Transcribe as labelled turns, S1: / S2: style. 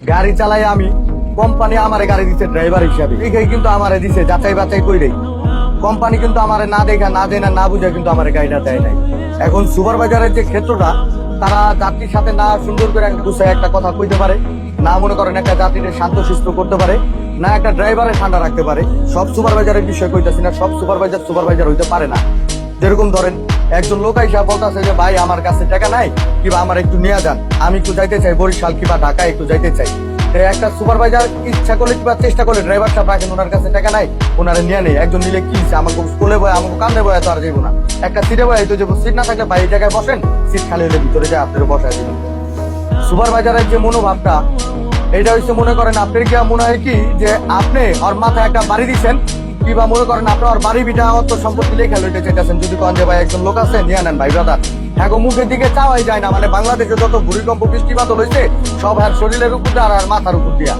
S1: গাড়ি চালাই আমি, কোম্পানি আমারে গাড়ি দিচ্ছে ড্রাইভার হিসাবে, এখানে কিন্তু আমারে দিছে যাচাই বাছাই কইরেই। কোম্পানি কিন্তু আমারে না দেখা না দেয় না বুঝে কিন্তু আমারে গাড়িটা দেয় নাই। এখন সুপারভাইজারের যে ক্ষেত্রটা, তারা যাত্রীর সাথে না সুন্দর করে গুছায় একটা কথা কইতে পারে, না মনে করেন একটা যাত্রীদের শান্তশিষ্ট করতে পারে, না একটা ড্রাইভারের ঠান্ডা রাখতে পারে। সব সুপারভাইজারের বিষয় কইতাছি না, সব সুপারভাইজার হইতে পারে না। যেরকম ধরেন একজন লোক আইসা বলতেছে যে ভাই আমার কাছে টাকা নাই, কিংবা আমার একটু নিয়ে যান, আমি একটু যাইতে চাই বরিশাল কিংবা ঢাকায় একটু যাইতে চাই। একটা সুপারভাইজার ইচ্ছা করলে কিংবা চেষ্টা করলে ড্রাইভার সাহেব রাখেন, ওনার কাছে টাকা নাই, ওনারা নিয়ে নেই। একজন নিলে কি আমাকে স্কুলে বয় আমাকে কান্দে বয় তো আর যাইবো না, একটা সিটে বয় তো যাবো। সিট না থাকলে ভাই এই জায়গায় বসেন, সিট খালি হলে ভিতরে যায় আপনার বসায় দিবেন। সুপারভাইজারের যে মনোভাবটা, এটা হচ্ছে মনে করেন আপনার কি মনে হয় কি যে আপনি ওর মাথায় একটা বাড়ি দিচ্ছেন, কিংবা মনে করেন আপনার ওর বাড়ি বিটা অত সম্পত্তি লেখা লইতে চাইতেছেন। যদি কন যে ভাই একজন লোক আছে নিয়ে নেন ভাই ব্রাদার, হ্যাঁ মুখের দিকে চাওয়াই যায় না। মানে বাংলাদেশে যত ভূমিকম্প বৃষ্টিপাত হয়েছে সব হ্যাঁ শরীরের উপর আর মাথার উপর দিয়া।